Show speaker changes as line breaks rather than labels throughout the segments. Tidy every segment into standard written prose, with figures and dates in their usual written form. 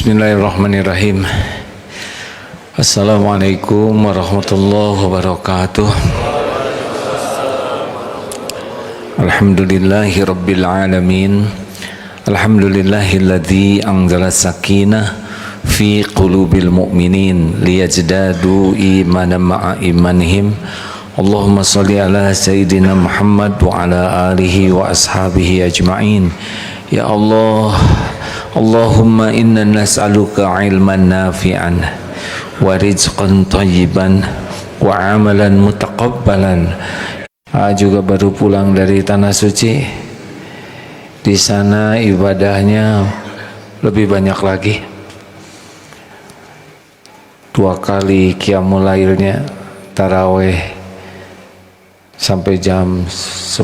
Bismillahirrahmanirrahim. Assalamualaikum warahmatullahi wabarakatuh. Alhamdulillahi rabbil alamin. Alhamdulillahilladzi anzala sakinah fi qulubil mu'minin liyazdadu imanan ma'a imanihim. Allahumma salli ala sayyidina Muhammad wa ala alihi wa ashabihi ajma'in. Ya Allah, Allahumma inna nas'aluka ilman nafi'an wa rizqan thayyiban wa amalan mutaqabbalan. Juga baru pulang dari tanah suci. Di sana ibadahnya lebih banyak lagi. 2 kali qiyamul lailnya, tarawih sampai jam 10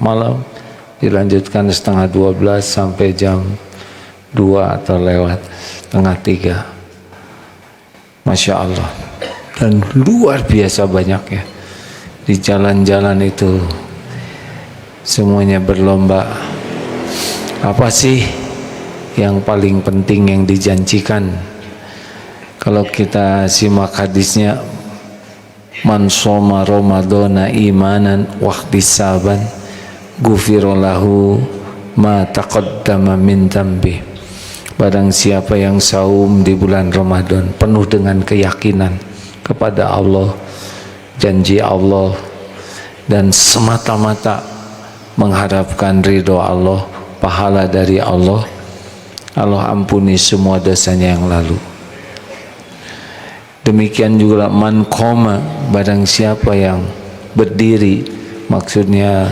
malam, dilanjutkan setengah 12 sampai jam 2 atau lewat setengah 3. Masya Allah. Dan luar biasa banyak ya. Di jalan-jalan itu semuanya berlomba. Apa sih yang paling penting yang dijanjikan? Kalau kita simak hadisnya, man shoma ramadhana imanan wahtisaban ghufirallahu ma taqaddama min dzambi. Barang siapa yang saum di bulan Ramadan penuh dengan keyakinan kepada Allah, janji Allah, dan semata-mata mengharapkan ridho Allah, pahala dari Allah, Allah ampuni semua dosanya yang lalu. Demikian juga man qoma, barang siapa yang berdiri, maksudnya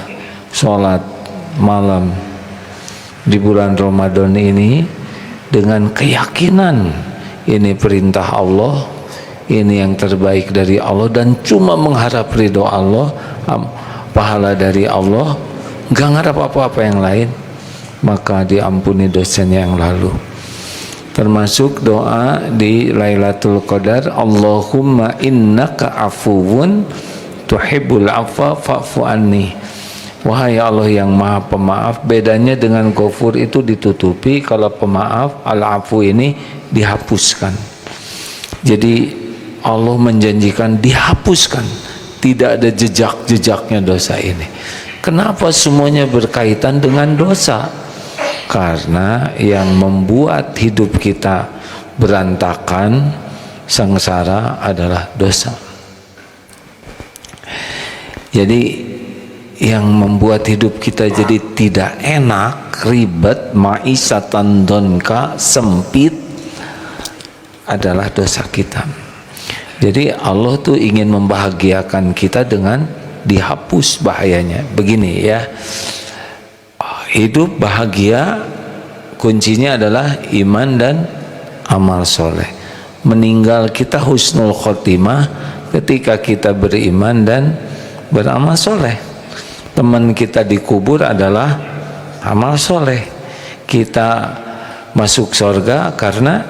sholat malam di bulan Ramadan ini dengan keyakinan ini perintah Allah, ini yang terbaik dari Allah, dan cuma mengharap ridho Allah, pahala dari Allah, gak ngarap apa-apa yang lain, maka diampuni dosanya yang lalu. Termasuk doa di Lailatul Qadar, Allahumma innaka afuwun tuhibbul afwa fa'fu anni. Wahai Allah yang maha pemaaf. Bedanya dengan ghafur itu ditutupi, kalau pemaaf al-afu ini dihapuskan. Jadi Allah menjanjikan dihapuskan, tidak ada jejak-jejaknya dosa ini. Kenapa semuanya berkaitan dengan dosa? Karena yang membuat hidup kita berantakan, sengsara adalah dosa. Jadi yang membuat hidup kita jadi tidak enak, ribet, maisatan donka, sempit, adalah dosa kita. Jadi Allah tuh ingin membahagiakan kita dengan dihapus bahayanya. Begini ya, hidup bahagia kuncinya adalah iman dan amal soleh. Meninggal kita husnul khotimah ketika kita beriman dan beramal soleh. Teman kita dikubur adalah amal soleh. Kita masuk surga karena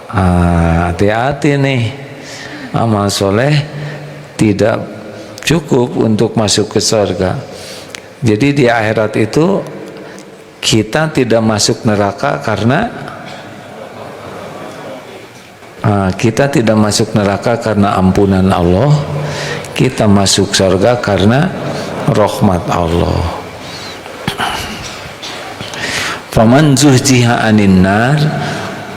hati-hati nih, amal soleh tidak cukup untuk masuk ke surga. Jadi di akhirat itu kita tidak masuk neraka karena ampunan Allah. Kita masuk surga karena rahmat Allah. Faman zuhziha anin nar,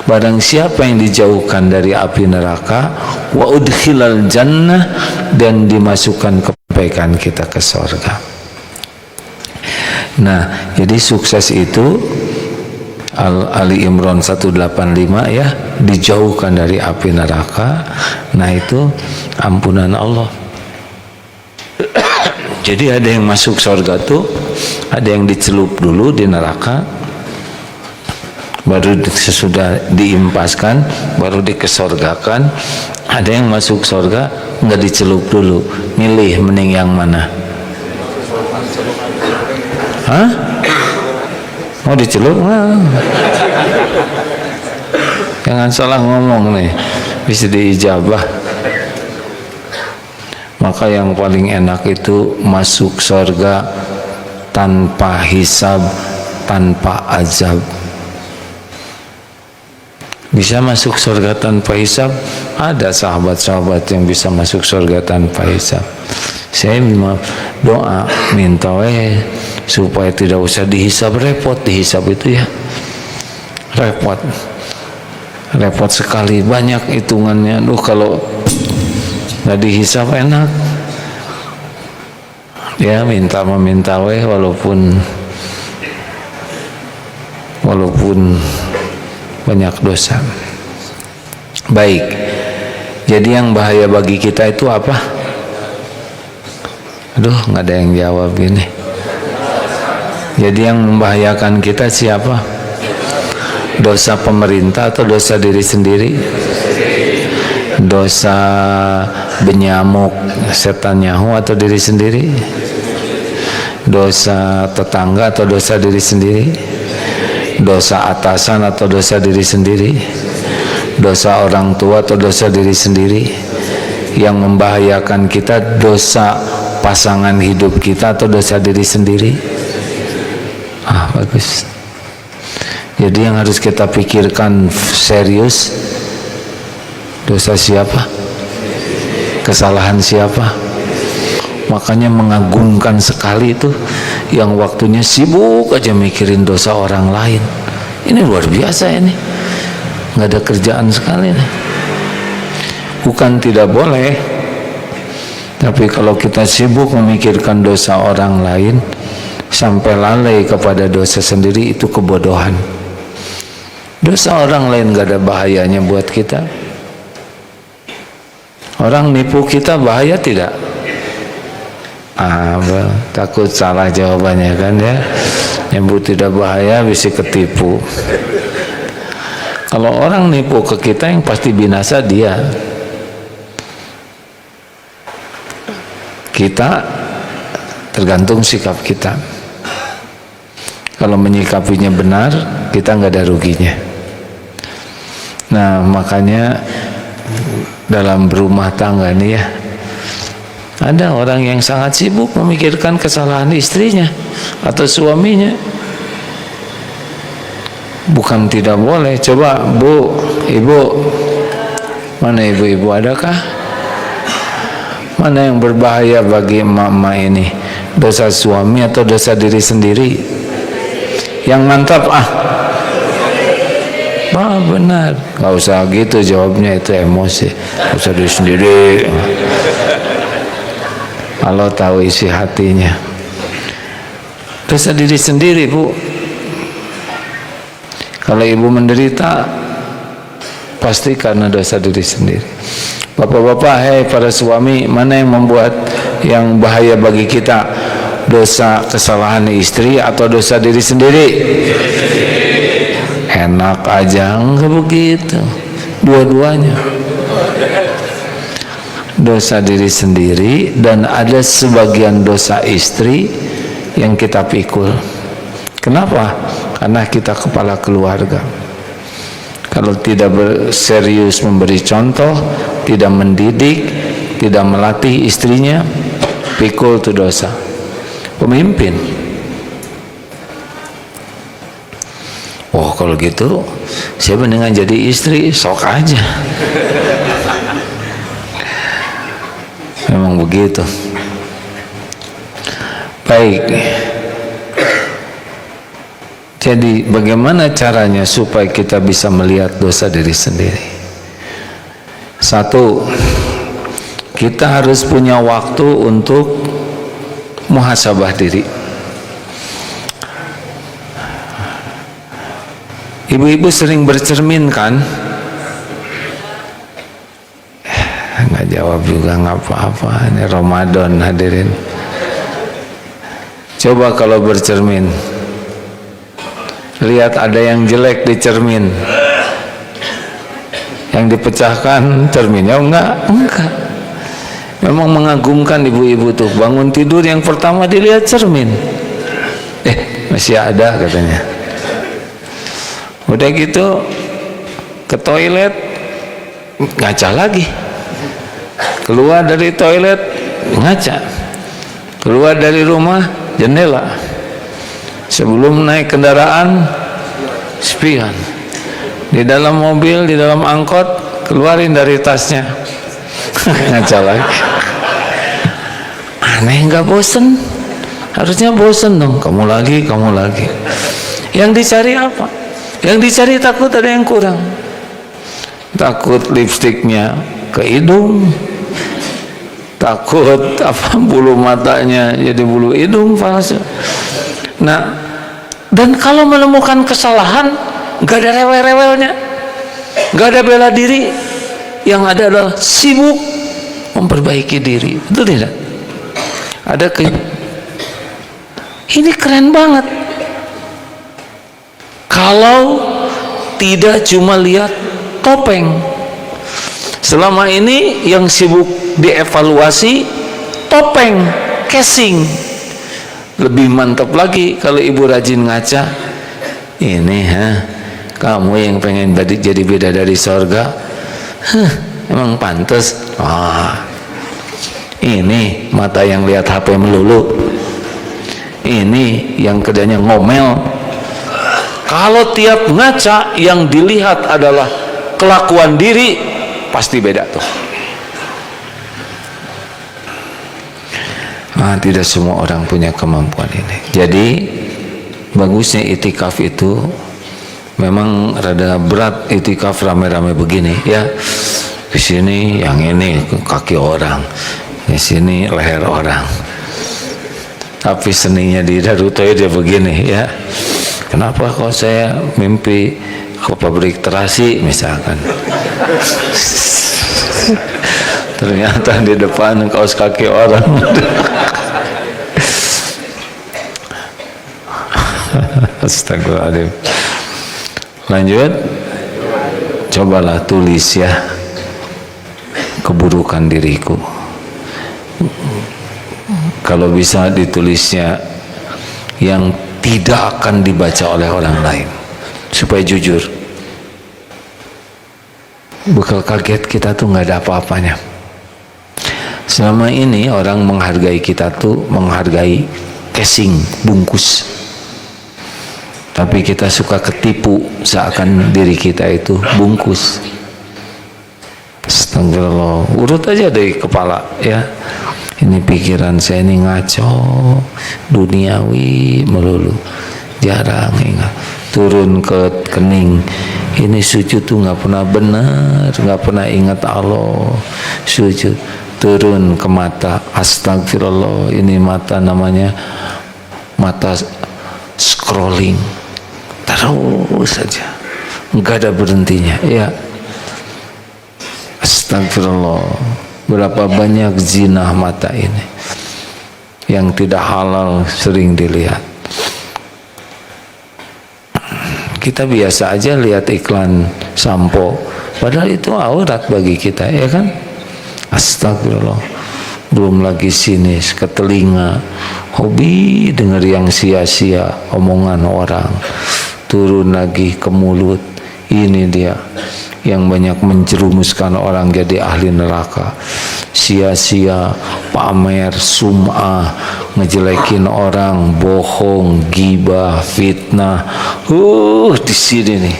barang siapa yang dijauhkan dari api neraka, wa udkhilal jannah, dan dimasukkan kebaikan kita ke surga. Nah, jadi sukses itu Ali Imran 185 ya, dijauhkan dari api neraka. Nah, itu ampunan Allah. Jadi ada yang masuk surga tuh, ada yang dicelup dulu di neraka, baru sesudah diimpaskan baru dikesorgakan. Ada yang masuk surga nggak dicelup dulu, milih mending yang mana? Hah? Mau dicelup? Jangan salah ngomong nih, bisa diijabah. Maka yang paling enak itu masuk surga tanpa hisab, tanpa azab. Bisa masuk surga tanpa hisab? Ada sahabat-sahabat yang bisa masuk surga tanpa hisab. Saya doa minta supaya tidak usah dihisab, repot dihisab itu ya, repot sekali, banyak hitungannya. Kalau nggak dihisab enak ya, meminta walaupun banyak dosa. Baik, jadi yang bahaya bagi kita itu apa? Aduh, nggak ada yang jawab ini. Jadi yang membahayakan kita siapa? Dosa pemerintah atau dosa diri sendiri? Dosa benyamuk setan nyahu atau diri sendiri? Dosa tetangga atau dosa diri sendiri? Dosa atasan atau dosa diri sendiri? Dosa orang tua atau dosa diri sendiri? Yang membahayakan kita dosa pasangan hidup kita atau dosa diri sendiri? Bagus. Jadi yang harus kita pikirkan serius, dosa siapa? Kesalahan siapa? Makanya mengagumkan sekali itu yang waktunya sibuk aja mikirin dosa orang lain. Ini luar biasa ini, nggak ada kerjaan sekali nih. Bukan tidak boleh, tapi kalau kita sibuk memikirkan dosa orang lain sampai lalai kepada dosa sendiri, itu kebodohan. Dosa orang lain nggak ada bahayanya buat kita. Orang nipu kita bahaya tidak? Takut salah jawabannya kan ya. Nyebut tidak bahaya bisa ketipu. Kalau orang nipu ke kita, yang pasti binasa dia. Kita tergantung sikap kita. Kalau menyikapinya benar, kita nggak ada ruginya. Nah, makanya dalam berumah tangga nih ya, ada orang yang sangat sibuk memikirkan kesalahan istrinya atau suaminya. Bukan tidak boleh. Coba Bu, Ibu, mana ibu-ibu adakah? Mana yang berbahaya bagi emak-emak ini? Dosa suami atau dosa diri sendiri? Yang mantap benar. Gak usah gitu jawabnya, itu emosi. Dosa diri sendiri. Allah tahu isi hatinya. Dosa diri sendiri, Bu. Kalau ibu menderita, pasti karena dosa diri sendiri. Bapak-bapak, para suami, mana yang membuat yang bahaya bagi kita? Dosa kesalahan istri atau dosa diri sendiri? Enak aja, enggak begitu. Dua-duanya. Dosa diri sendiri, dan ada sebagian dosa istri yang kita pikul. Kenapa? Karena kita kepala keluarga. Kalau tidak serius memberi contoh, tidak mendidik, tidak melatih istrinya, pikul itu dosa. Pemimpin, kalau gitu saya mendingan jadi istri, sok aja. Memang begitu. Baik. Jadi bagaimana caranya supaya kita bisa melihat dosa diri sendiri? Satu, kita harus punya waktu untuk muhasabah diri. Ibu-ibu sering bercermin kan? Nggak jawab juga, nggak apa-apa. Ini Ramadan hadirin. Coba kalau bercermin, lihat ada yang jelek di cermin, yang dipecahkan cerminnya enggak. Memang mengagumkan ibu-ibu tuh, bangun tidur yang pertama dilihat cermin, masih ada katanya. Udah gitu ke toilet, ngaca lagi. Keluar dari toilet, ngaca. Keluar dari rumah, jendela. Sebelum naik kendaraan, spion. Di dalam mobil, di dalam angkot, keluarin dari tasnya. Ngaca lagi. Aneh, nggak bosen? Harusnya bosen dong. Kamu lagi. Yang dicari apa? Yang dicari takut ada yang kurang. Takut lipstiknya ke hidung, takut bulu matanya jadi bulu hidung palsu. Nah, dan kalau menemukan kesalahan, gak ada rewel-rewelnya, gak ada bela diri, yang ada adalah sibuk memperbaiki diri. Betul tidak? Ini keren banget. Kalau tidak cuma lihat topeng. Selama ini yang sibuk dievaluasi topeng, casing. Lebih mantap lagi kalau ibu rajin ngaca. Ini kamu yang pengen jadi bidadari sorga, emang pantas. Ini mata yang lihat HP melulu. Ini yang kerjanya ngomel. Kalau tiap ngaca yang dilihat adalah kelakuan diri, pasti beda tuh. Tidak semua orang punya kemampuan ini. Jadi bagusnya itikaf itu memang rada berat. Itikaf rame-rame begini ya. Di sini yang ini kaki orang, di sini leher orang. Tapi seninya di Daruto dia begini ya. Kenapa kalau saya mimpi ke pabrik terasi misalkan, ternyata di depan kaos kaki orang. Astagfirullahaladzim. Lanjut. Cobalah tulis ya keburukan diriku. Kalau bisa ditulisnya yang tidak akan dibaca oleh orang lain, supaya jujur. Bekal kaget kita tuh nggak ada apa-apanya. Selama ini orang menghargai kita tuh menghargai casing, bungkus. Tapi kita suka ketipu seakan diri kita itu bungkus. Astagfirullah. Urut aja dari kepala ya. Ini pikiran saya ini ngaco, duniawi melulu, jarang ingat. Turun ke kening, ini sujud tuh nggak pernah benar, nggak pernah ingat Allah. Sujud turun ke mata, astagfirullah, ini mata namanya mata scrolling, terus saja, nggak ada berhentinya ya. Astagfirullah. Berapa banyak zina mata ini yang tidak halal sering dilihat. Kita biasa aja lihat iklan sampo, padahal itu aurat bagi kita ya kan. Astagfirullah. Belum lagi sinis ke telinga, hobi dengar yang sia-sia omongan orang. Turun lagi ke mulut, ini dia yang banyak menjerumuskan orang jadi ahli neraka. Sia-sia pamer, sum'ah, ngejelekin orang, bohong, gibah, fitnah. Di sini nih.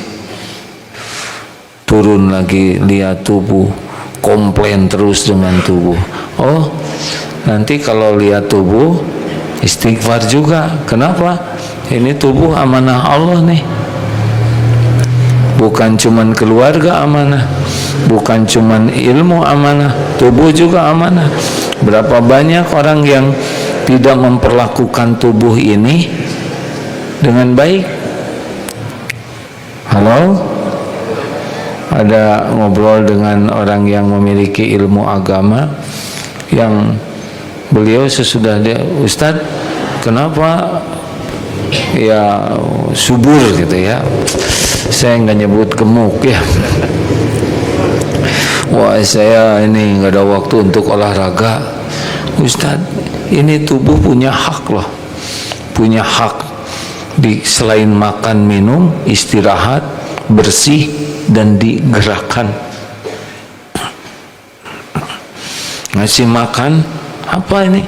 Turun lagi lihat tubuh, komplain terus dengan tubuh. Oh, nanti kalau lihat tubuh istighfar juga. Kenapa? Ini tubuh amanah Allah nih. Bukan cuman keluarga amanah, bukan cuman ilmu amanah, tubuh juga amanah. Berapa banyak orang yang tidak memperlakukan tubuh ini dengan baik. Halo? Ada ngobrol dengan orang yang memiliki ilmu agama, yang beliau sesudah dia, Ustadz, kenapa ya subur gitu ya, saya nggak nyebut gemuk ya. Wah, saya ini nggak ada waktu untuk olahraga. Ustadz, ini tubuh punya hak loh, punya hak di selain makan minum, istirahat, bersih dan digerakkan. Ngasih makan apa ini?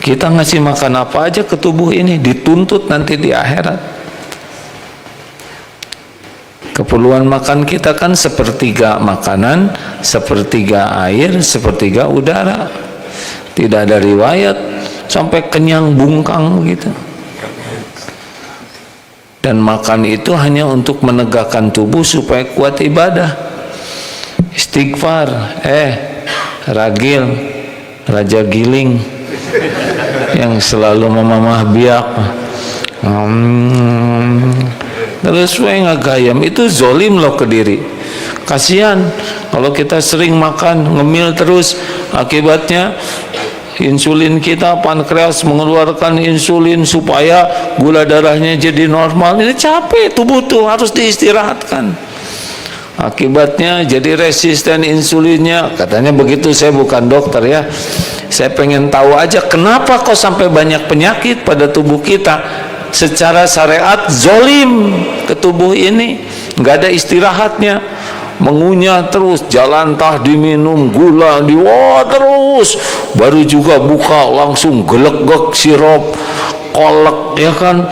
Kita ngasih makan apa aja ke tubuh ini, dituntut nanti di akhirat. Keperluan makan kita kan sepertiga makanan, sepertiga air, sepertiga udara. Tidak ada riwayat sampai kenyang bungkang begitu. Dan makan itu hanya untuk menegakkan tubuh supaya kuat ibadah. Istighfar, ragil, Raja Giling yang selalu memamah biak. Terus ngagayam, itu zolim loh ke diri. Kasihan kalau kita sering makan ngemil terus, akibatnya insulin kita, pankreas mengeluarkan insulin supaya gula darahnya jadi normal. Ini capek tubuh tuh, harus diistirahatkan. Akibatnya jadi resisten insulinnya. Katanya begitu, saya bukan dokter ya. Saya pengen tahu aja kenapa kok sampai banyak penyakit pada tubuh kita. Secara syariat zolim ke tubuh ini, nggak ada istirahatnya, mengunyah terus, jalan tah diminum, gula terus, baru juga buka langsung gelegek sirup, kolak ya kan,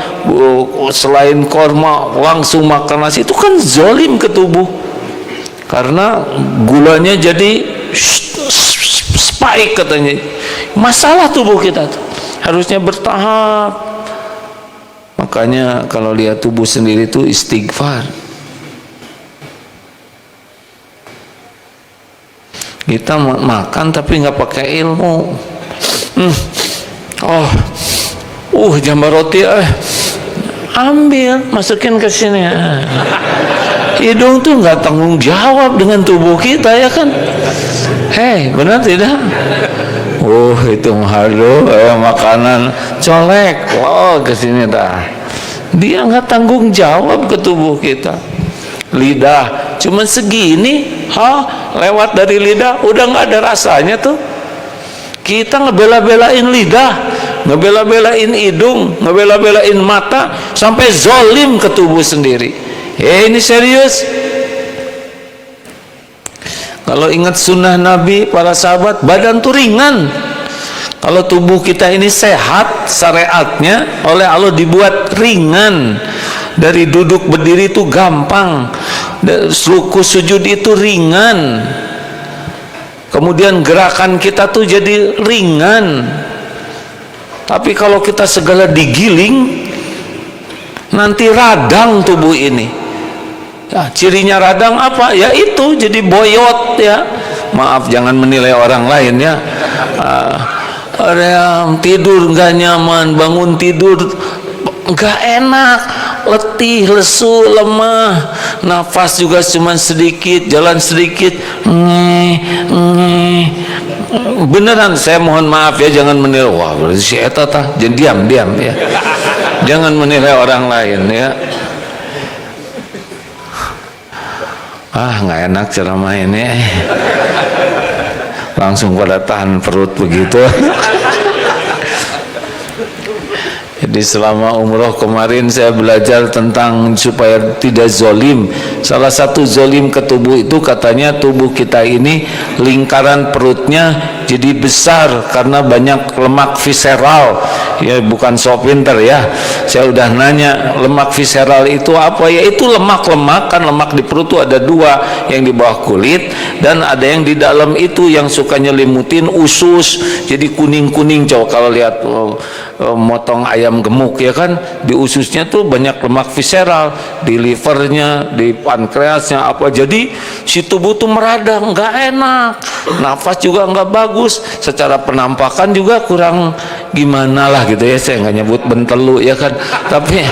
selain korma langsung makan nasi. Itu kan zolim ke tubuh, karena gulanya jadi spike katanya. Masalah tubuh kita tuh harusnya bertahap. Makanya kalau lihat tubuh sendiri itu istighfar. Kita makan tapi nggak pakai ilmu. Jambar roti, ambil, masukin ke sini. Hidung tuh nggak tanggung jawab dengan tubuh kita ya kan? Benar tidak? Itu halu, makanan colek, ke sini dah. Dia nggak tanggung jawab ke tubuh kita. Lidah cuman segini, lewat dari lidah udah nggak ada rasanya tuh. Kita ngebela-belain lidah, ngebela-belain hidung, ngebela-belain mata, sampai zolim ke tubuh sendiri. Ini serius. Kalau ingat sunnah Nabi, para sahabat, badan tuh ringan. Kalau tubuh kita ini sehat, syariatnya oleh Allah dibuat ringan. Dari duduk berdiri itu gampang, ruku sujud itu ringan. Kemudian gerakan kita tuh jadi ringan. Tapi kalau kita segala digiling, nanti radang tubuh ini. Cirinya radang apa? Ya itu jadi boyot ya. Maaf, jangan menilai orang lain ya. Tidur nggak nyaman, bangun tidur nggak enak, letih, lesu, lemah, nafas juga cuma sedikit, jalan sedikit. Beneran, saya mohon maaf ya, jangan menilai. Wah, berarti si eta tah, diam ya. Jangan menilai orang lain ya. Nggak enak ceramah ini. Langsung pada tahan perut begitu. Jadi selama umroh kemarin saya belajar tentang supaya tidak zolim. Salah satu zolim ke tubuh itu katanya tubuh kita ini lingkaran perutnya jadi besar karena banyak lemak visceral. Ya bukan sok pinter ya. Saya udah nanya lemak visceral itu apa? Ya itu lemak-lemak, kan lemak di perut itu ada dua, yang di bawah kulit dan ada yang di dalam itu yang suka nyelimutin usus jadi kuning-kuning. Coba kalau lihat motong ayam gemuk ya kan, di ususnya tuh banyak lemak visceral, di livernya, di pankreasnya apa. Jadi si tubuh tuh meradang, nggak enak, nafas juga nggak bagus, secara penampakan juga kurang gimana lah gitu ya. Saya nggak nyebut bentelu ya kan, tapi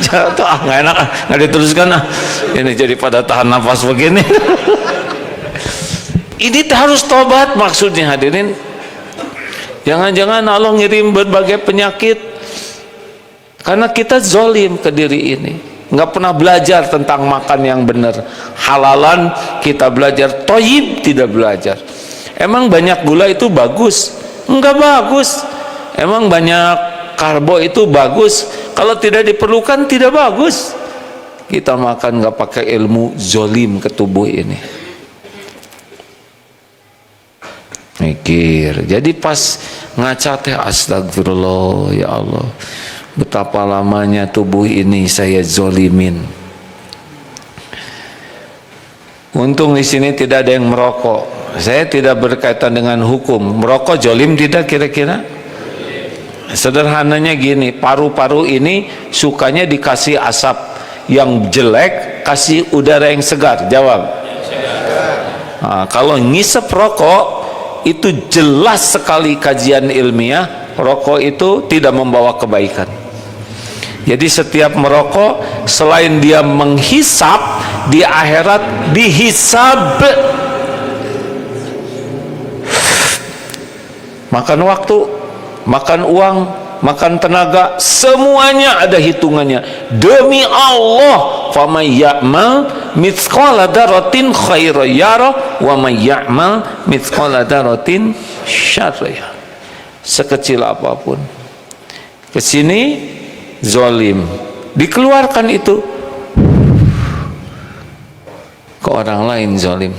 nggak enak, nggak diteruskan ini jadi pada tahan nafas begini. Ini harus tobat maksudnya hadirin. Jangan-jangan Allah ngirim berbagai penyakit karena kita zolim ke diri ini, nggak pernah belajar tentang makan yang benar. Halalan kita belajar, toyib tidak belajar. Emang banyak gula itu bagus? Enggak bagus. Emang banyak karbo itu bagus? Kalau tidak diperlukan tidak bagus. Kita makan nggak pakai ilmu, zolim ke tubuh ini. mikir. Jadi pas ngaca teh astagfirullah, ya Allah, betapa lamanya tubuh ini saya zolimin. Untung di sini tidak ada yang merokok. Saya tidak berkaitan dengan hukum. Merokok zolim tidak kira-kira? Sederhananya gini, paru-paru ini sukanya dikasih asap yang jelek, kasih udara yang segar. Jawab. Nah, kalau ngisep rokok itu jelas sekali kajian ilmiah, rokok itu tidak membawa kebaikan. Jadi setiap merokok selain dia menghisap, di akhirat dihisab. Makan waktu, makan uang, makan tenaga, semuanya ada hitungannya. Demi Allah, faman ya'mal mithqala dzarratin khairan yarah wa man ya'mal mithqala dzarratin syarran yarah. Sekecil apapun kesini zolim, dikeluarkan itu ke orang lain zolim.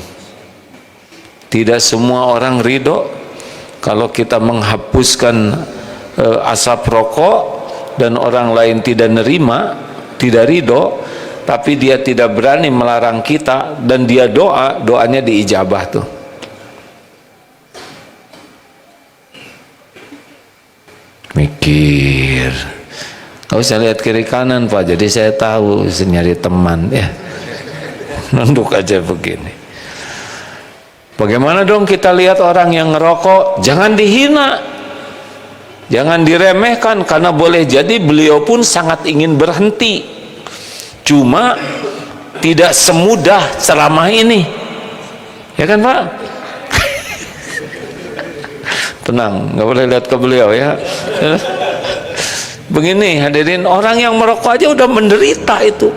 Tidak semua orang ridho kalau kita menghapuskan asap rokok dan orang lain tidak nerima, tidak ridho, tapi dia tidak berani melarang kita dan dia doa, doanya diijabah tuh. Mikir, kau usah lihat kiri kanan Pak, jadi saya tahu nyari teman ya. Nunduk aja begini. Bagaimana dong kita lihat orang yang ngerokok? Jangan dihina, jangan diremehkan, karena boleh jadi beliau pun sangat ingin berhenti, cuma tidak semudah ceramah ini, ya kan Pak? Tenang, nggak boleh lihat ke beliau ya. Begini hadirin, orang yang merokok aja udah menderita itu,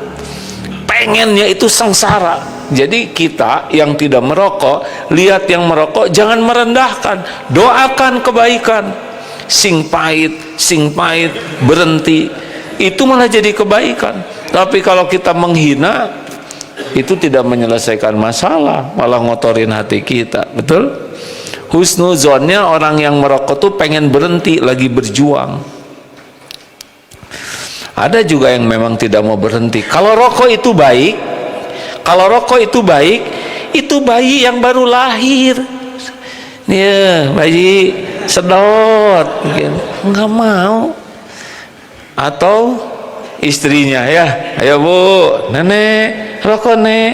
pengennya itu sengsara. Jadi kita yang tidak merokok, lihat yang merokok, jangan merendahkan, doakan kebaikan. Sing pahit berhenti, itu malah jadi kebaikan. Tapi kalau kita menghina, itu tidak menyelesaikan masalah, malah ngotorin hati kita. Betul? Husnuzonnya orang yang merokok tuh pengen berhenti, lagi berjuang. Ada juga yang memang tidak mau berhenti. Kalau rokok itu baik, kalau rokok itu baik, itu bayi yang baru lahir, ya bayi sedot, nggak mau. Atau istrinya, ya ayo bu, nenek rokok nek.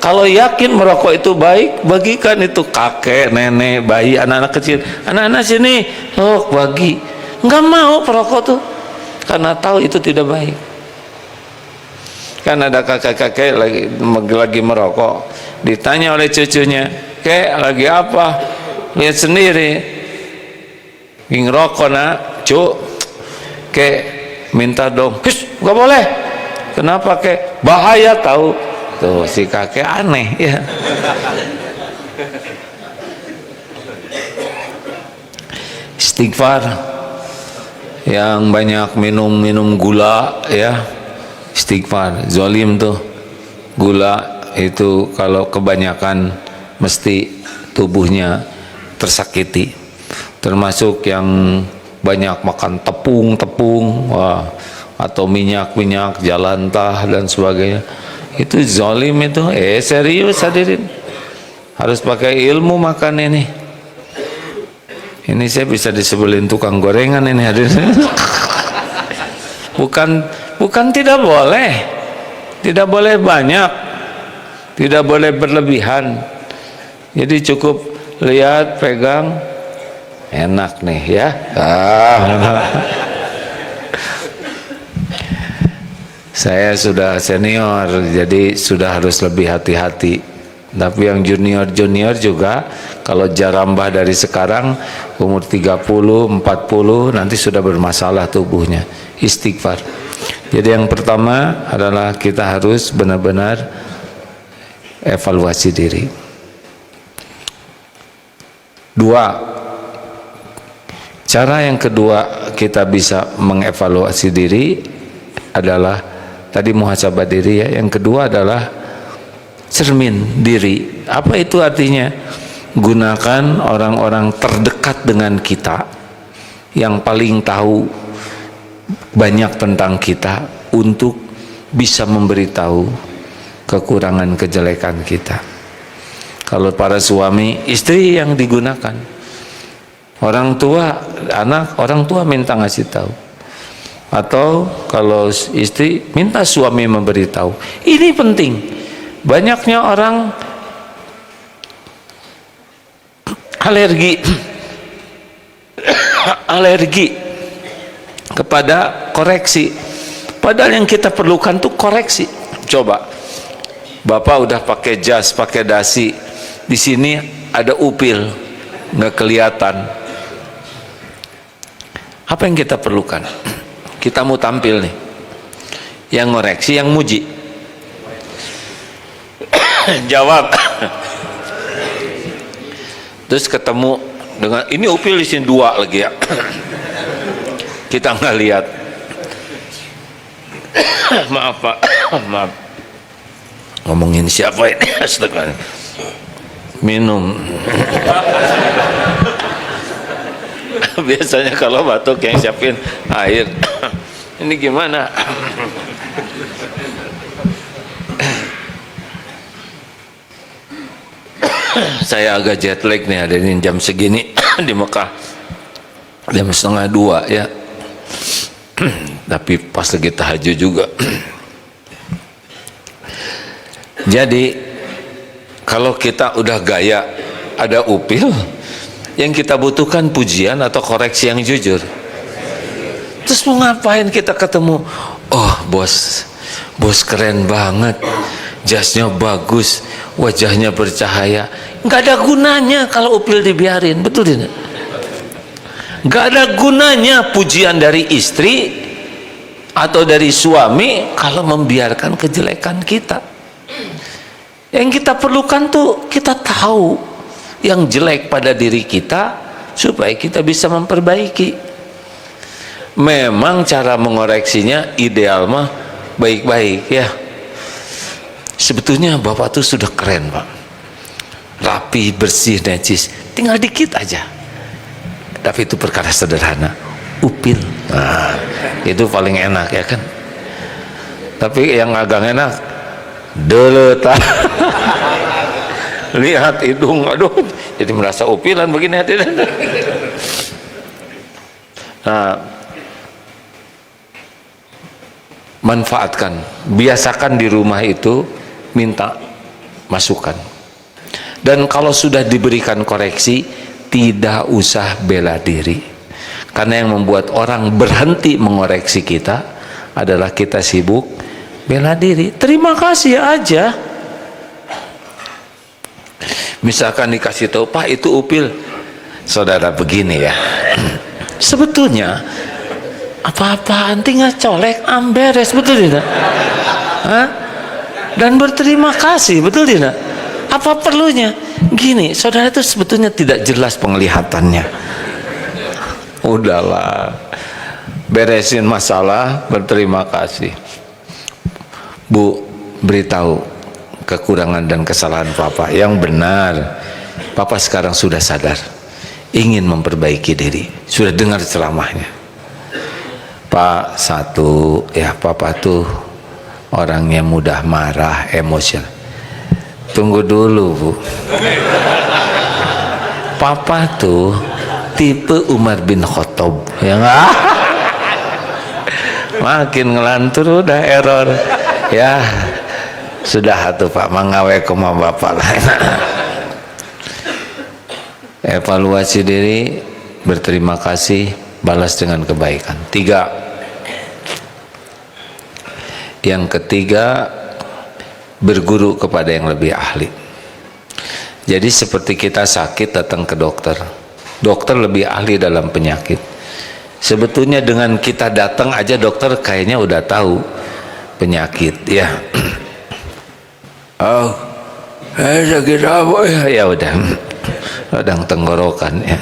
Kalau yakin merokok itu baik, bagikan itu kakek, nenek, bayi, anak-anak kecil. Anak-anak sini, oh bagi. Nggak mau perokok tuh, karena tahu itu tidak baik. Kan ada kakek-kakek lagi merokok, ditanya oleh cucunya, kek lagi apa? Lihat sendiri, ngerokok nak, cuk, kek minta dong, nggak boleh. Kenapa kek? Bahaya tahu. Tuh si kakek aneh ya. Istighfar, yang banyak minum gula ya, istighfar. Zolim tuh, gula itu kalau kebanyakan mesti tubuhnya tersakiti. Termasuk yang banyak makan tepung, wah, atau minyak jalan tah dan sebagainya, itu zolim itu. Serius hadirin, harus pakai ilmu makan ini. Ini saya bisa disebelin tukang gorengan ini hadirin. bukan tidak boleh banyak, tidak boleh berlebihan. Jadi cukup lihat, pegang, enak nih ya. Saya sudah senior, jadi sudah harus lebih hati-hati. Tapi yang junior juga, kalau jarambah dari sekarang umur 30, 40 nanti sudah bermasalah tubuhnya. Istighfar. Jadi yang pertama adalah kita harus benar-benar evaluasi diri. 2, cara yang kedua kita bisa mengevaluasi diri adalah tadi muhasabah diri ya. Yang kedua adalah cermin diri. Apa itu artinya? Gunakan orang-orang terdekat dengan kita yang paling tahu banyak tentang kita untuk bisa memberitahu kekurangan kejelekan kita. Kalau para suami, istri yang digunakan. Orang tua, anak, orang tua minta ngasih tahu. Atau kalau istri minta suami memberitahu. Ini penting. Banyaknya orang alergi kepada koreksi. Padahal yang kita perlukan tuh koreksi. Coba, Bapak udah pakai jas, pakai dasi, di sini ada upil, nggak kelihatan. Apa yang kita perlukan? Kita mau tampil nih, yang ngoreksi, yang muji. Jawab. Terus ketemu dengan ini upil di sini 2 lagi ya. Kita nggak lihat. Maaf Pak, maaf. Ngomongin siapa ini? Astaga. Minum. Biasanya kalau batuk yang siapin air. Ini gimana? Saya agak jet lag nih, ada ini jam segini di Mekah jam 1:30 ya. Tapi pas lagi tahajud juga. Jadi kalau kita udah gaya ada upil, yang kita butuhkan pujian atau koreksi yang jujur. Terus mau ngapain kita ketemu? Oh bos keren banget, jasnya bagus, wajahnya bercahaya. Nggak ada gunanya kalau upil dibiarin, betul tidak? Nggak ada gunanya pujian dari istri atau dari suami kalau membiarkan kejelekan kita. Yang kita perlukan tuh kita tahu yang jelek pada diri kita supaya kita bisa memperbaiki. Memang cara mengoreksinya ideal mah baik-baik ya. Sebetulnya Bapak tuh sudah keren Pak, rapi, bersih, necis, tinggal dikit aja. Tapi itu perkara sederhana, upil. Nah, itu paling enak ya kan. Tapi yang agak enak deletak. Lihat hidung, aduh, jadi merasa upilan begini hati. Nah, manfaatkan, biasakan di rumah itu minta masukan. Dan kalau sudah diberikan koreksi, tidak usah bela diri. Karena yang membuat orang berhenti mengoreksi kita adalah kita sibuk bela diri. Terima kasih aja. Misalkan dikasih tahu, Pak itu upil, saudara begini ya. Sebetulnya apa-apaan tinggal colek amberes, betul tidak? Hah? Dan berterima kasih, betul tidak? Apa perlunya? Gini, saudara itu sebetulnya tidak jelas penglihatannya. Udahlah, beresin masalah, berterima kasih. Bu, beritahu kekurangan dan kesalahan Papa yang benar. Papa sekarang sudah sadar, ingin memperbaiki diri, sudah dengar ceramahnya. Pak, satu ya, Papa tuh orangnya mudah marah, emosional. Tunggu dulu Bu, Papa tuh tipe Umar bin Khattab ya nggak? Makin ngelantur udah error ya. Sudah tuh Pak, mangawe koma Bapak lah. Evaluasi diri, berterima kasih, balas dengan kebaikan. 3. Yang ketiga, berguru kepada yang lebih ahli. Jadi seperti kita sakit datang ke dokter, dokter lebih ahli dalam penyakit. Sebetulnya dengan kita datang aja dokter kayaknya udah tahu penyakit ya. Oh, sakit apa ya? Ya udah, radang tenggorokan ya.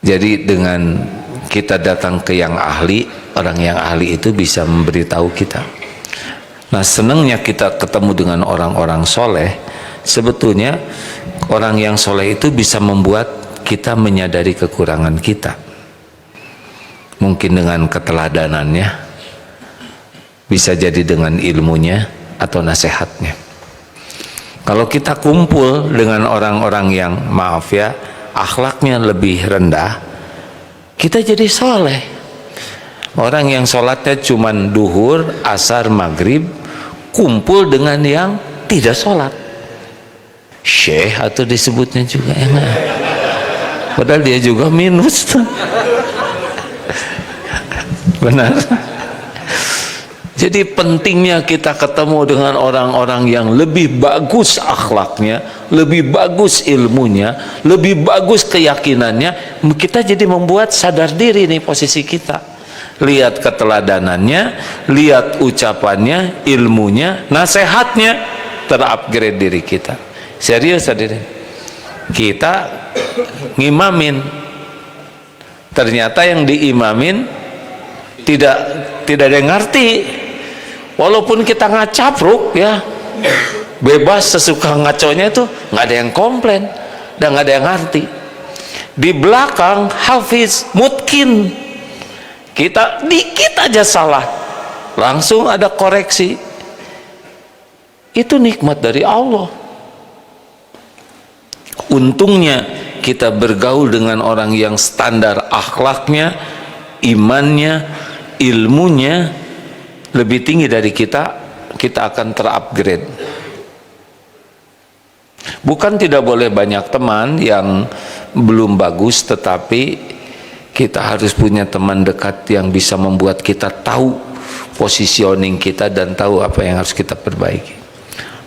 Jadi dengan kita datang ke yang ahli, orang yang ahli itu bisa memberitahu kita. Nah, senangnya kita ketemu dengan orang-orang soleh, sebetulnya orang yang soleh itu bisa membuat kita menyadari kekurangan kita. Mungkin dengan keteladanannya, bisa jadi dengan ilmunya atau nasihatnya. Kalau kita kumpul dengan orang-orang yang, maaf ya, akhlaknya lebih rendah, kita jadi soleh. Orang yang sholatnya cuman duhur, asar, maghrib, kumpul dengan yang tidak sholat, syekh atau disebutnya juga enak, padahal dia juga minus tuh. Benar. Jadi pentingnya kita ketemu dengan orang-orang yang lebih bagus akhlaknya, lebih bagus ilmunya, lebih bagus keyakinannya. Kita jadi membuat sadar diri nih posisi kita. Lihat keteladanannya, lihat ucapannya, ilmunya, nasihatnya, terupgrade diri kita. Serius hadirin. Kita ngimamin, ternyata yang diimamin tidak ada yang ngerti. Walaupun kita ngacapruk ya, bebas sesuka ngaconya itu, nggak ada yang komplain dan nggak ada yang ngerti. Di belakang hafiz mutkin, kita dikit aja salah langsung ada koreksi. Itu nikmat dari Allah. Untungnya kita bergaul dengan orang yang standar akhlaknya, imannya, ilmunya lebih tinggi dari kita, kita akan terupgrade. Bukan tidak boleh banyak teman yang belum bagus, tetapi kita harus punya teman dekat yang bisa membuat kita tahu positioning kita dan tahu apa yang harus kita perbaiki.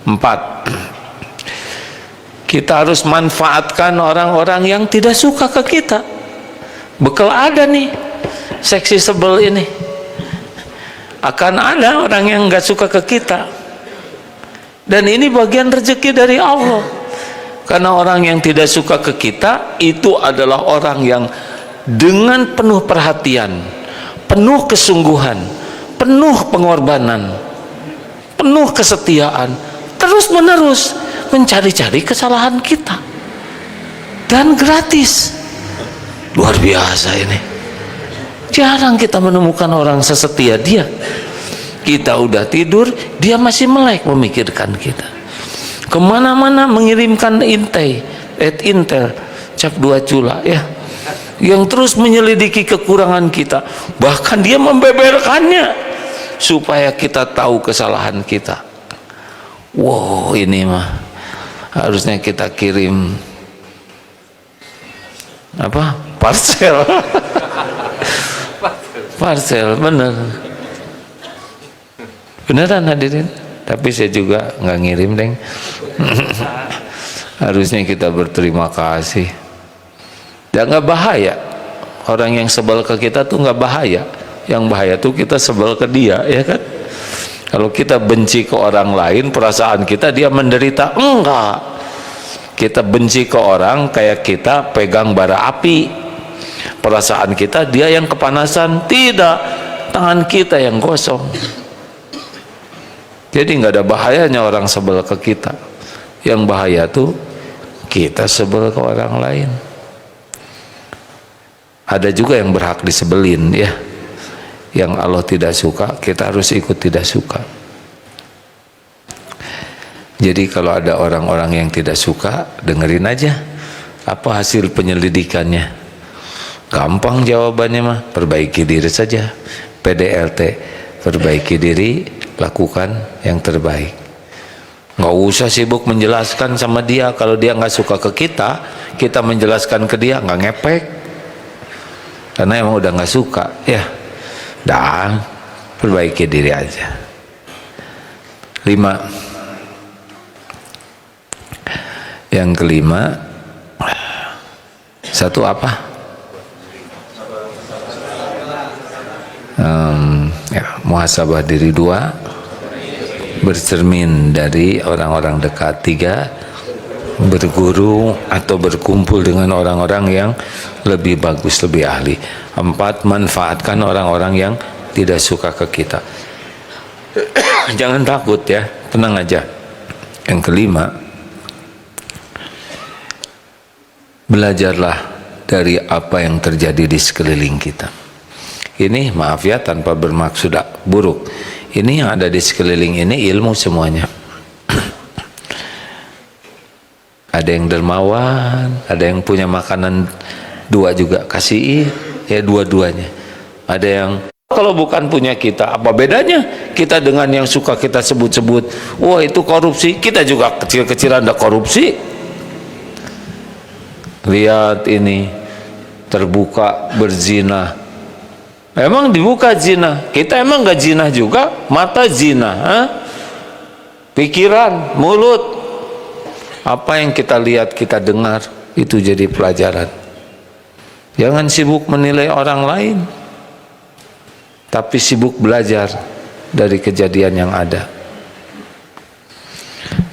4, kita harus manfaatkan orang-orang yang tidak suka ke kita. Bekal ada nih, seksi sebel ini, akan ada orang yang nggak suka ke kita, dan ini bagian rezeki dari Allah. Karena orang yang tidak suka ke kita itu adalah orang yang dengan penuh perhatian, penuh kesungguhan, penuh pengorbanan, penuh kesetiaan, terus menerus mencari-cari kesalahan kita, dan gratis. Luar biasa ini. Jarang kita menemukan orang sesetia dia. Kita udah tidur, dia masih melek memikirkan kita. Kemana-mana mengirimkan intel cap 2 cula ya, yang terus menyelidiki kekurangan kita. Bahkan dia membeberkannya supaya kita tahu kesalahan kita. Wow, ini mah harusnya kita kirim apa? Parcel. Parcel, bener. Beneran hadirin. Tapi saya juga nggak ngirim, deng. Harusnya kita berterima kasih. Dan nggak bahaya. Orang yang sebel ke kita tuh nggak bahaya. Yang bahaya tuh kita sebel ke dia, ya kan? Kalau kita benci ke orang lain, perasaan kita dia menderita. Enggak. Kita benci ke orang kayak kita pegang bara api. Perasaan kita dia yang kepanasan. Tidak. Tangan kita yang gosong. Jadi nggak ada bahayanya orang sebel ke kita. Yang bahaya tuh kita sebel ke orang lain. Ada juga yang berhak disebelin ya. Yang Allah tidak suka, kita harus ikut tidak suka. Jadi kalau ada orang-orang yang tidak suka, dengerin aja apa hasil penyelidikannya. Gampang jawabannya mah, perbaiki diri saja. PDLT, perbaiki diri, lakukan yang terbaik. Nggak usah sibuk menjelaskan sama dia. Kalau dia nggak suka ke kita, kita menjelaskan ke dia nggak ngepek, karena emang udah nggak suka ya. Dan perbaiki diri aja. 5. Yang kelima, satu apa? Ya, muhasabah diri. 2, bercermin dari orang-orang dekat. 3, berguru atau berkumpul dengan orang-orang yang lebih bagus, lebih ahli. 4, manfaatkan orang-orang yang tidak suka ke kita. Jangan takut ya, tenang aja. Yang kelima, belajarlah dari apa yang terjadi di sekeliling kita. Ini maaf ya, tanpa bermaksud buruk. Ini yang ada di sekeliling ini ilmu semuanya. Ada yang dermawan, ada yang punya makanan dua juga, kasih ya dua-duanya. Ada yang kalau bukan punya kita, apa bedanya kita dengan yang suka kita sebut-sebut, wah itu korupsi, kita juga kecil-kecilan ada korupsi. Lihat ini, terbuka berzina. Emang dibuka zina, kita emang gak zina juga? Mata zina, pikiran, mulut, apa yang kita lihat, kita dengar, itu jadi pelajaran. Jangan sibuk menilai orang lain, tapi sibuk belajar dari kejadian yang ada.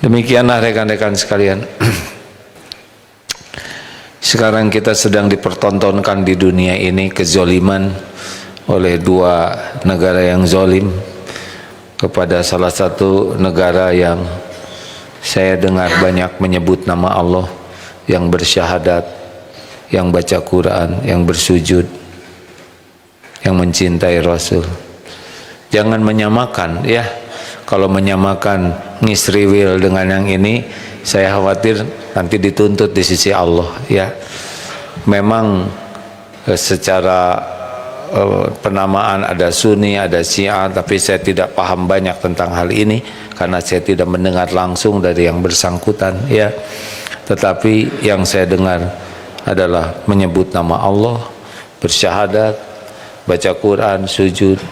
Demikianlah rekan-rekan sekalian. Sekarang kita sedang dipertontonkan di dunia ini kezoliman oleh dua negara yang zolim kepada salah satu negara yang saya dengar banyak menyebut nama Allah, yang bersyahadat, yang baca Quran, yang bersujud, yang mencintai Rasul. Jangan menyamakan ya. Kalau menyamakan ngisriwil dengan yang ini, saya khawatir nanti dituntut di sisi Allah ya. Memang secara penamaan ada Sunni, ada Syiah, tapi saya tidak paham banyak tentang hal ini karena saya tidak mendengar langsung dari yang bersangkutan ya. Tetapi yang saya dengar adalah menyebut nama Allah, bersyahadat, baca Quran, sujud.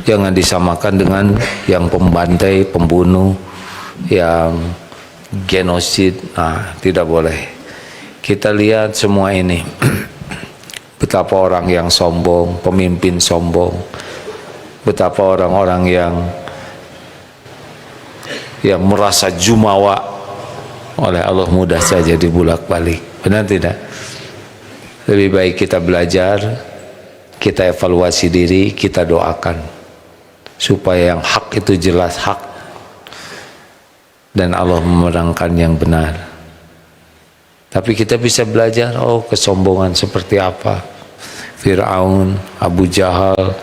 Jangan disamakan dengan yang pembantai, pembunuh, yang genosid. Nah, tidak boleh. Kita lihat semua ini. Betapa orang yang sombong, pemimpin sombong, betapa orang-orang yang merasa jumawa oleh Allah mudah saja dibulak-balik. Benar tidak? Lebih baik kita belajar, kita evaluasi diri, kita doakan supaya yang hak itu jelas hak dan Allah memenangkan yang benar. Tapi kita bisa belajar, oh kesombongan seperti apa. Fir'aun, Abu Jahal,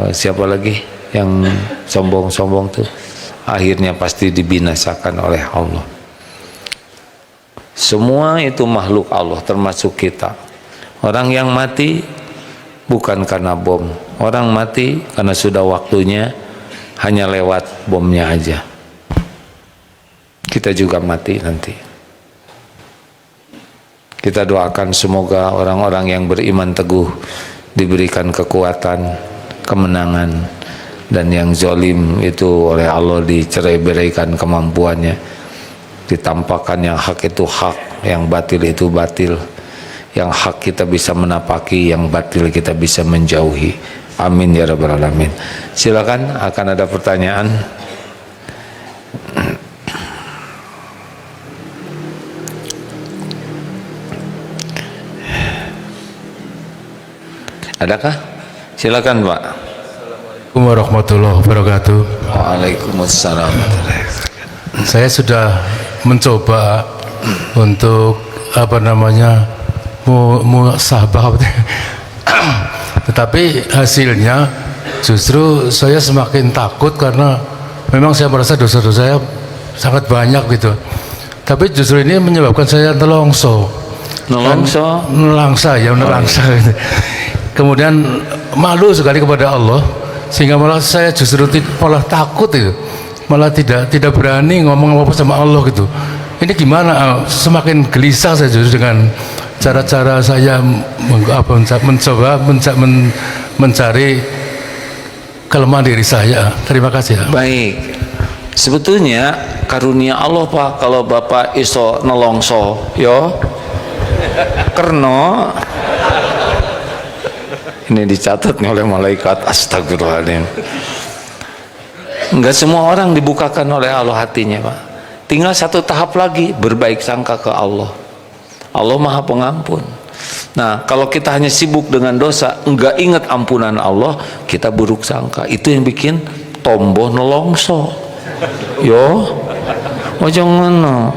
siapa lagi yang sombong-sombong tuh, akhirnya pasti dibinasakan oleh Allah. Semua itu makhluk Allah, termasuk kita. Orang yang mati bukan karena bom, orang mati karena sudah waktunya, hanya lewat bomnya aja. Kita juga mati nanti. Kita doakan semoga orang-orang yang beriman teguh diberikan kekuatan, kemenangan, dan yang zalim itu oleh Allah dicerai-beraikan kemampuannya, ditampakkan yang hak itu hak, yang batil itu batil, yang hak kita bisa menapaki, yang batil kita bisa menjauhi. Amin ya rabbal alamin. Silakan, akan ada pertanyaan. Adakah? Silakan Pak.
Assalamualaikum warahmatullahi wabarakatuh.
Waalaikumsalam.
Saya sudah mencoba untuk muhasabah, tetapi hasilnya justru saya semakin takut karena memang saya merasa dosa-dosa saya sangat banyak gitu. Tapi justru ini menyebabkan saya nelongso. Nelangsa gitu. Kemudian malu sekali kepada Allah, sehingga malah saya justru malah takut itu, malah tidak berani ngomong apa-apa sama Allah gitu. Ini gimana? Semakin gelisah saya justru dengan cara-cara saya mencoba mencari kelemahan diri saya. Terima kasih.
Baik, sebetulnya karunia Allah Pak kalau Bapak iso nelongso yo karena ini dicatat oleh malaikat. Astagfirullahaladzim. Enggak semua orang dibukakan oleh Allah hatinya Pak. Tinggal satu tahap lagi, berbaik sangka ke Allah. Allah Maha Pengampun. Nah, kalau kita hanya sibuk dengan dosa, enggak ingat ampunan Allah, kita buruk sangka. Itu yang bikin tombo nelongso. Yo, ojo ngono.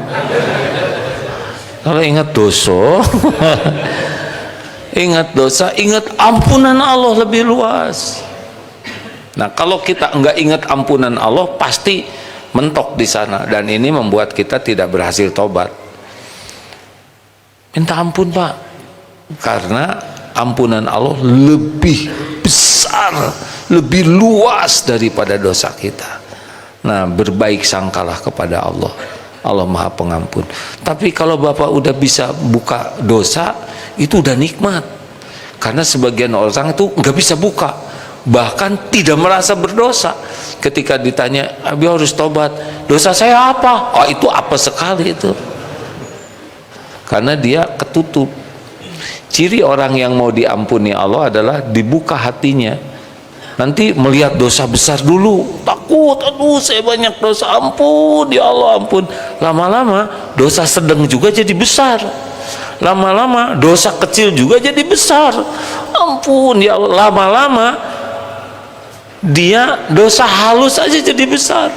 Kalau ingat dosa, ingat dosa, ingat ampunan Allah lebih luas. Nah, kalau kita enggak ingat ampunan Allah, pasti mentok di sana, dan ini membuat kita tidak berhasil tobat. Minta ampun, Pak, karena ampunan Allah lebih besar, lebih luas daripada dosa kita. Nah, berbaik sangkalah kepada Allah. Allah Maha Pengampun. Tapi kalau Bapak udah bisa buka dosa, itu udah nikmat. Karena sebagian orang itu nggak bisa buka, bahkan tidak merasa berdosa. Ketika ditanya, "Abi harus tobat, dosa saya apa?" Oh, itu apa sekali itu. Karena dia ketutup. Ciri orang yang mau diampuni Allah adalah dibuka hatinya. Nanti melihat dosa besar dulu, takut, aduh saya banyak dosa, ampun ya Allah ampun. Lama-lama dosa sedang juga jadi besar, lama-lama dosa kecil juga jadi besar, ampun ya Allah. Lama-lama dia dosa halus aja jadi besar,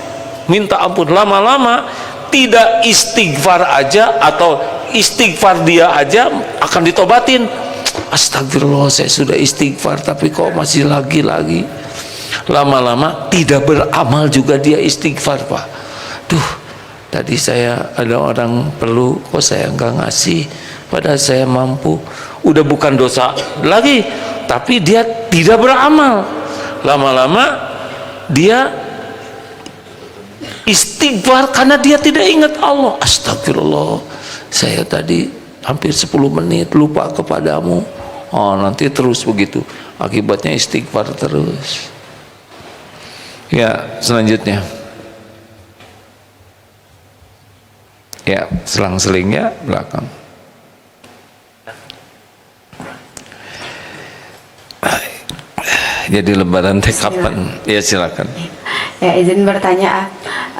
minta ampun. Lama-lama tidak istighfar aja, atau istighfar dia aja akan ditobatin. Astagfirullah, saya sudah istighfar tapi kok masih lagi-lagi. Lama-lama tidak beramal juga dia istighfar, Pak. Duh, tadi saya ada orang perlu, kok saya enggak ngasih, padahal saya mampu. Udah bukan dosa lagi, tapi dia tidak beramal. Lama-lama dia istighfar karena dia tidak ingat Allah. Astagfirullah, saya tadi hampir 10 menit lupa kepadamu. Oh, nanti terus begitu, akibatnya istighfar terus. Ya, selanjutnya. Ya, selang-selingnya belakang. Jadi lebaran teh kapan? Ya, silakan.
Ya, izin bertanya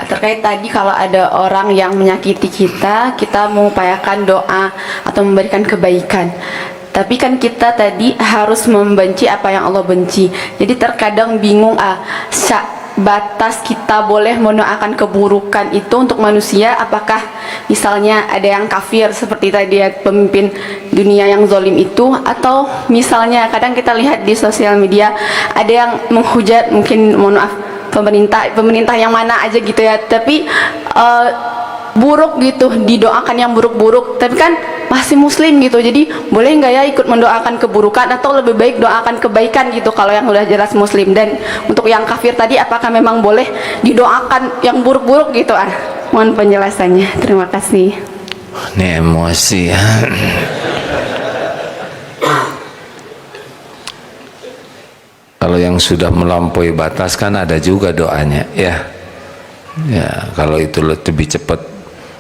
terkait tadi, kalau ada orang yang menyakiti kita, kita mengupayakan doa atau memberikan kebaikan. Tapi kan kita tadi harus membenci apa yang Allah benci. Jadi terkadang bingung batas kita boleh mendoakan keburukan itu untuk manusia. Apakah misalnya ada yang kafir seperti tadi ya, pemimpin dunia yang zalim itu, atau misalnya kadang kita lihat di sosial media ada yang menghujat, mungkin mohon maaf, pemerintah yang mana aja gitu ya, tapi buruk gitu, didoakan yang buruk-buruk, tapi kan masih muslim gitu. Jadi boleh nggak ya ikut mendoakan keburukan, atau lebih baik doakan kebaikan gitu kalau yang udah jelas muslim? Dan untuk yang kafir tadi, apakah memang boleh didoakan yang buruk-buruk gitu? Mohon penjelasannya, terima kasih.
Ini emosi ya. Kalau yang sudah melampaui batas kan ada juga doanya ya. Ya, kalau itu lebih cepat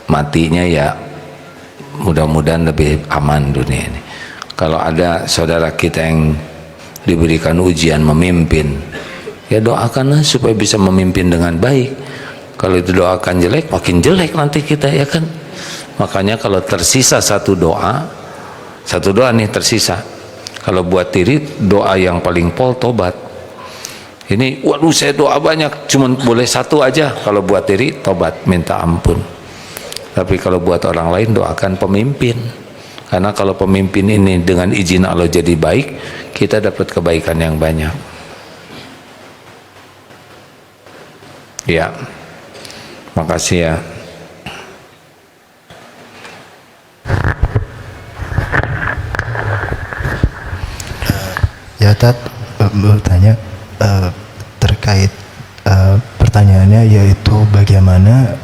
matinya ya mudah-mudahan lebih aman dunia ini. Kalau ada saudara kita yang diberikan ujian memimpin, ya doakanlah supaya bisa memimpin dengan baik. Kalau itu doakan jelek, makin jelek nanti kita, ya kan. Makanya kalau tersisa satu doa nih tersisa, kalau buat diri doa yang paling pol tobat. Ini waduh saya doa banyak, cuman boleh satu aja. Kalau buat diri tobat, minta ampun. Tapi kalau buat orang lain doakan pemimpin. Karena kalau pemimpin ini dengan izin Allah jadi baik, kita dapat kebaikan yang banyak. Ya, makasih ya.
Ya Tat, bertanya terkait pertanyaannya, yaitu bagaimana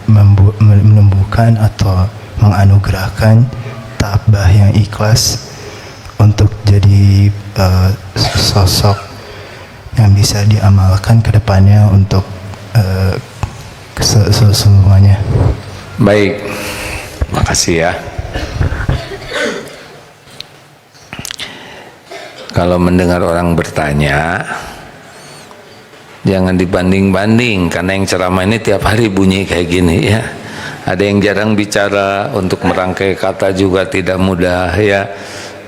menumbuhkan atau menganugerahkan tabah yang ikhlas untuk jadi sosok yang bisa diamalkan ke depannya untuk semuanya.
Baik, makasih ya. Kalau mendengar orang bertanya, jangan dibanding-banding, karena yang ceramah ini tiap hari bunyi kayak gini ya. Ada yang jarang bicara, untuk merangkai kata juga tidak mudah ya.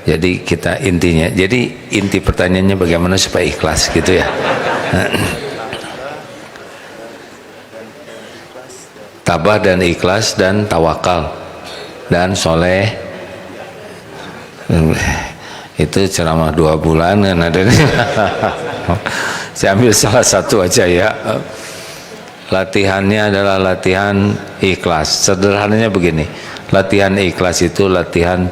Jadi kita intinya, jadi inti pertanyaannya bagaimana supaya ikhlas gitu ya. Tabah dan ikhlas dan tawakal dan soleh. Itu ceramah 2 bulan kan ada. Saya ambil salah satu aja ya. Latihannya adalah latihan ikhlas. Sederhananya begini, latihan ikhlas itu latihan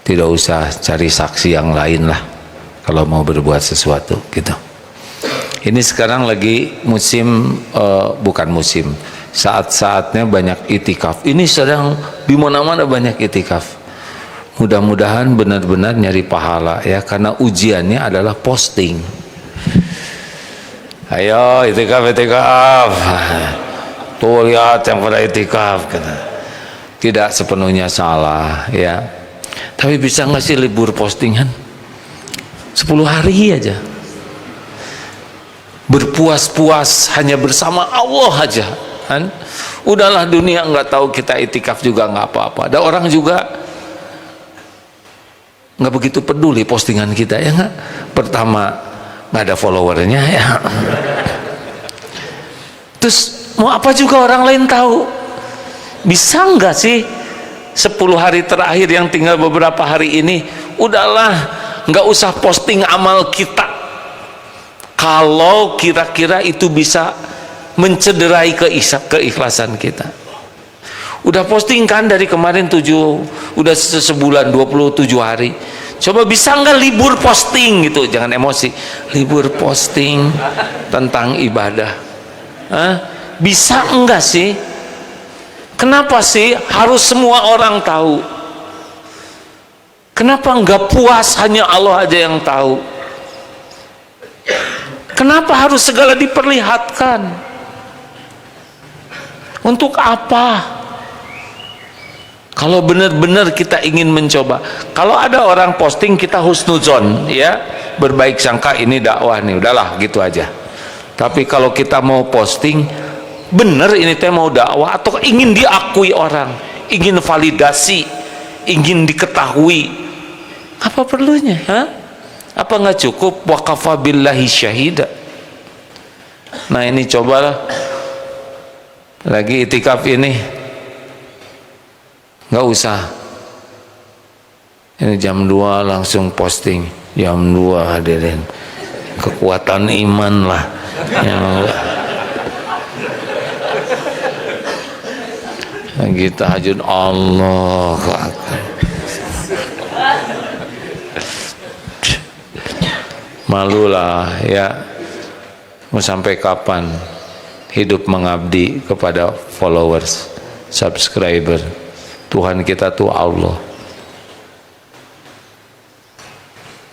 tidak usah cari saksi yang lain lah kalau mau berbuat sesuatu gitu. Ini sekarang lagi musim, bukan musim, saat-saatnya banyak itikaf. Ini sedang di mana-mana banyak itikaf. Mudah-mudahan benar-benar nyari pahala ya, karena ujiannya adalah posting. Ayo itikaf, itikaf. Tuh lihat yang pada itikaf. Tidak sepenuhnya salah ya. Tapi bisa nggak sih libur postingan 10 hari aja, berpuas-puas hanya bersama Allah aja kan? Udahlah, dunia nggak tahu kita itikaf juga nggak apa-apa. Ada orang juga nggak begitu peduli postingan kita ya nggak. Pertama nggak ada followernya ya, terus mau apa juga orang lain tahu. Bisa nggak sih 10 hari terakhir yang tinggal beberapa hari ini, udahlah nggak usah posting amal kita kalau kira-kira itu bisa mencederai keikhlasan kita. Udah posting kan dari kemarin udah sebulan 27 hari. Coba bisa nggak libur posting gitu, jangan emosi, libur posting tentang ibadah. Bisa enggak sih? Kenapa sih harus semua orang tahu? Kenapa enggak puas hanya Allah aja yang tahu? Kenapa harus segala diperlihatkan? Untuk apa? Kalau benar-benar kita ingin mencoba, kalau ada orang posting kita husnuzon ya, berbaik sangka ini dakwah nih, udahlah gitu aja. Tapi kalau kita mau posting bener ini teh mau dakwah atau ingin diakui orang, ingin validasi, ingin diketahui, apa perlunya? Apa nggak cukup waqafa billahi syahida? Nah ini cobalah lagi itikaf ini, nggak usah ini jam 2 langsung posting, jam 2 hadirin, kekuatan iman lah yang lagi tahajud Allah malulah ya. Mau sampai kapan hidup mengabdi kepada followers, subscriber? Tuhan kita tuh Allah.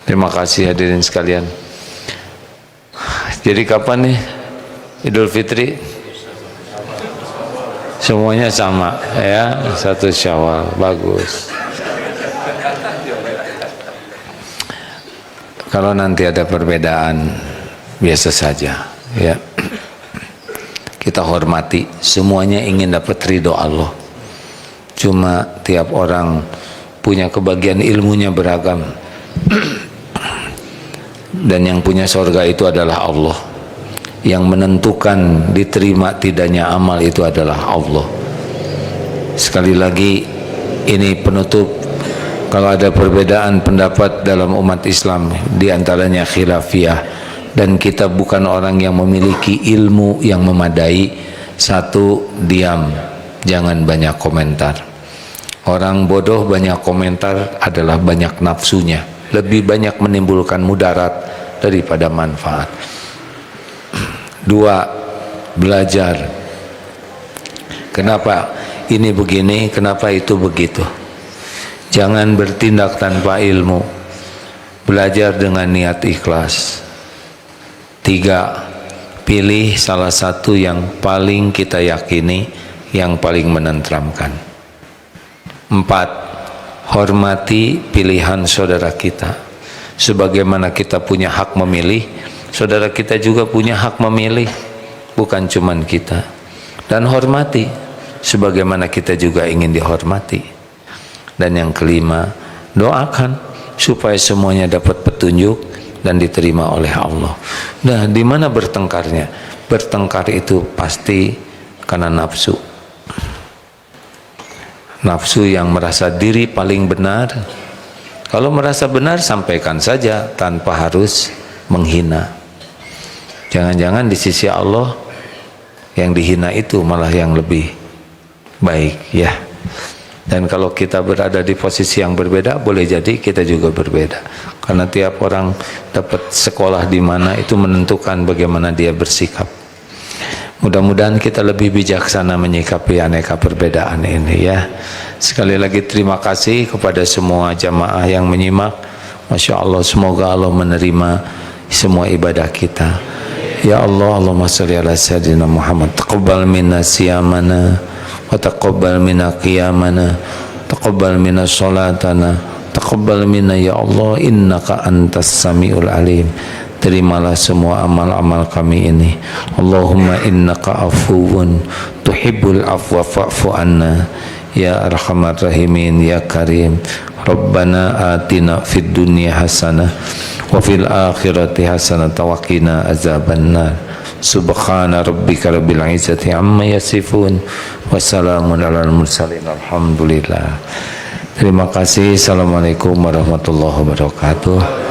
Terima kasih hadirin sekalian. Jadi kapan nih Idul Fitri? Semuanya sama ya, 1 Syawal, bagus. Kalau nanti ada perbedaan biasa saja ya, kita hormati. Semuanya ingin dapat ridho Allah, cuma tiap orang punya kebagian ilmunya beragam. Dan yang punya sorga itu adalah Allah. Yang menentukan diterima tidaknya amal itu adalah Allah. Sekali lagi ini penutup, kalau ada perbedaan pendapat dalam umat Islam, diantaranya khilafiyah, dan kita bukan orang yang memiliki ilmu yang memadai, satu, diam, jangan banyak komentar. Orang bodoh banyak komentar adalah banyak nafsunya, lebih banyak menimbulkan mudarat daripada manfaat. 2, belajar. Kenapa ini begini, kenapa itu begitu. Jangan bertindak tanpa ilmu. Belajar dengan niat ikhlas. 3, pilih salah satu yang paling kita yakini, yang paling menenteramkan. 4, hormati pilihan saudara kita. Sebagaimana kita punya hak memilih, saudara kita juga punya hak memilih, bukan cuman kita. Dan hormati sebagaimana kita juga ingin dihormati. Dan yang kelima, doakan supaya semuanya dapat petunjuk dan diterima oleh Allah. Nah, di mana bertengkarnya? Bertengkar itu pasti karena nafsu. Nafsu yang merasa diri paling benar. Kalau merasa benar, sampaikan saja tanpa harus menghina. Jangan-jangan di sisi Allah yang dihina itu malah yang lebih baik, ya. Dan kalau kita berada di posisi yang berbeda, boleh jadi kita juga berbeda. Karena tiap orang dapat sekolah di mana itu menentukan bagaimana dia bersikap. Mudah-mudahan kita lebih bijaksana menyikapi aneka perbedaan ini, ya. Sekali lagi terima kasih kepada semua jamaah yang menyimak. Masya Allah, semoga Allah menerima semua ibadah kita. Ya Allah, Allahumma sholli ala sayyidina Muhammad. Taqabbal minna siyamana wa taqabbal minna qiyamana, taqabbal minna sholatana, taqabbal minna ya Allah, innaka antas samiul alim. Terimalah semua amal-amal kami ini. Allahumma innaka afuwun tuhibbul afwa fa'fu anna ya arhamar rahimin ya karim. Rabbana atina fid dunya hasanah wa fil akhirati hasanah wa qina azabannar. Subhana rabbika rabbil izzati amma yasifun wa salamun alal mursalin alhamdulillah. Terima kasih. Assalamualaikum warahmatullahi wabarakatuh.